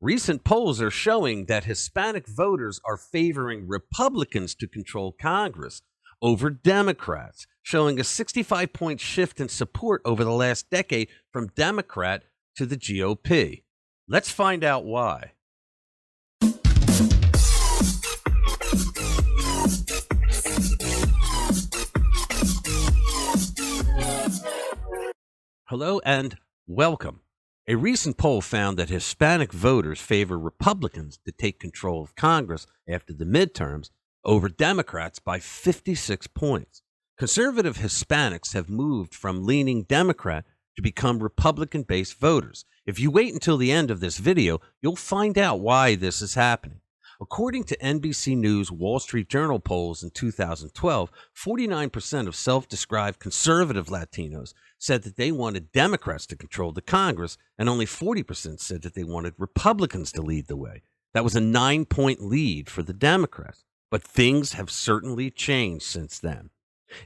Recent polls are showing that Hispanic voters are favoring Republicans to control Congress over Democrats, showing a 65-point shift in support over the last decade from Democrat to the GOP. Let's find out why. Hello and welcome. A recent poll found that Hispanic voters favor Republicans to take control of Congress after the midterms over Democrats by 56 points. Conservative Hispanics have moved from leaning Democrat to become Republican-based voters. If you wait until the end of this video, you'll find out why this is happening. According to NBC News Wall Street Journal polls in 2012, 49% of self-described conservative Latinos said that they wanted Democrats to control the Congress, and only 40% said that they wanted Republicans to lead the way. That was a 9-point lead for the Democrats. But things have certainly changed since then.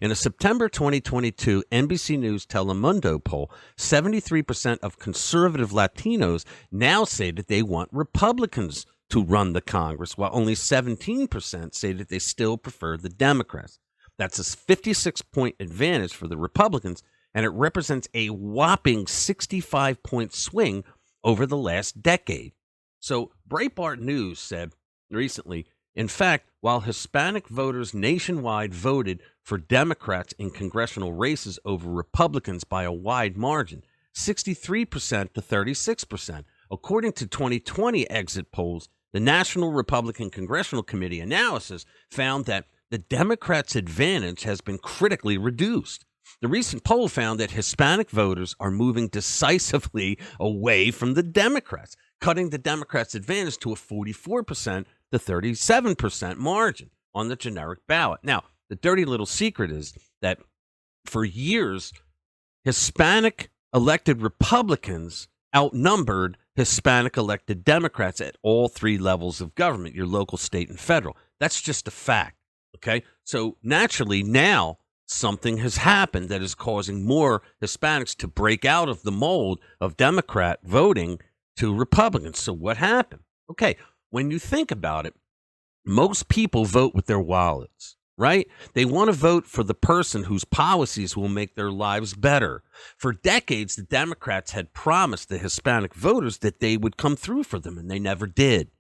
In a September 2022 NBC News Telemundo poll, 73% of conservative Latinos now say that they want Republicans to run the Congress, while only 17% say that they still prefer the Democrats. That's a 56-point advantage for the Republicans, and it represents a whopping 65-point swing over the last decade. So Breitbart News said recently, in fact, while Hispanic voters nationwide voted for Democrats in congressional races over Republicans by a wide margin, 63% to 36%. According to 2020 exit polls, the National Republican Congressional Committee analysis found that the Democrats' advantage has been critically reduced. The recent poll found that Hispanic voters are moving decisively away from the Democrats, cutting the Democrats' advantage to a 44% to 37% margin on the generic ballot. Now, the dirty little secret is that for years, Hispanic elected Republicans outnumbered Hispanic elected Democrats at all three levels of government, your local, state, and federal. That's just a fact, okay? So naturally, now something has happened that is causing more Hispanics to break out of the mold of Democrat voting to Republicans. So what happened? Okay, when you think about it, most people vote with their wallets, right? They want to vote for the person whose policies will make their lives better. For decades, the Democrats had promised the Hispanic voters that they would come through for them, and they never did.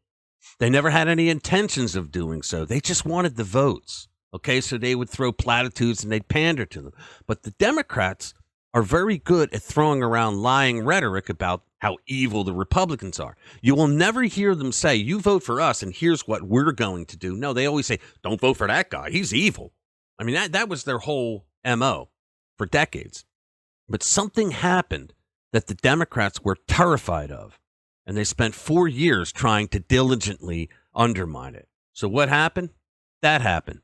They never had any intentions of doing so. They just wanted the votes, okay? So they would throw platitudes and they'd pander to them. But the Democrats are very good at throwing around lying rhetoric about how evil the Republicans are. You will never hear them say, you vote for us and here's what we're going to do. No, they always say, don't vote for that guy. He's evil. I mean, that was their whole MO for decades. But something happened that the Democrats were terrified of, and they spent 4 years trying to diligently undermine it. So what happened? That happened.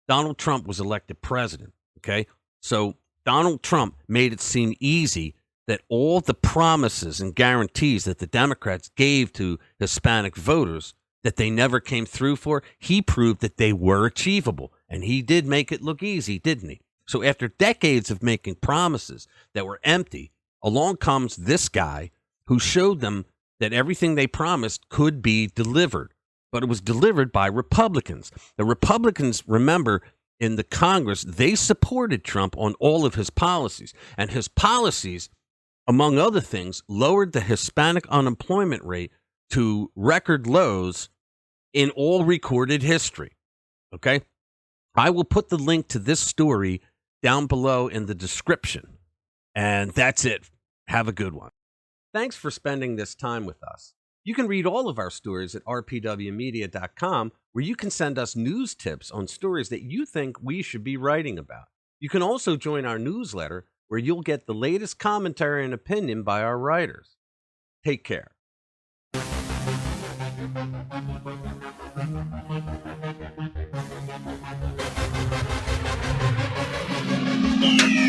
Donald Trump was elected president, okay? So Donald Trump made it seem easy that all the promises and guarantees that the Democrats gave to Hispanic voters that they never came through for, he proved that they were achievable. And he did make it look easy, didn't he? So after decades of making promises that were empty, along comes this guy who showed them that everything they promised could be delivered. But it was delivered by Republicans. The Republicans, remember, in the Congress, they supported Trump on all of his policies. And his policies, among other things, lowered the Hispanic unemployment rate to record lows in all recorded history. Okay? I will put the link to this story down below in the description. And that's it. Have a good one. Thanks for spending this time with us. You can read all of our stories at rpwmedia.com, where you can send us news tips on stories that you think we should be writing about. You can also join our newsletter, where you'll get the latest commentary and opinion by our writers. Take care. Yeah.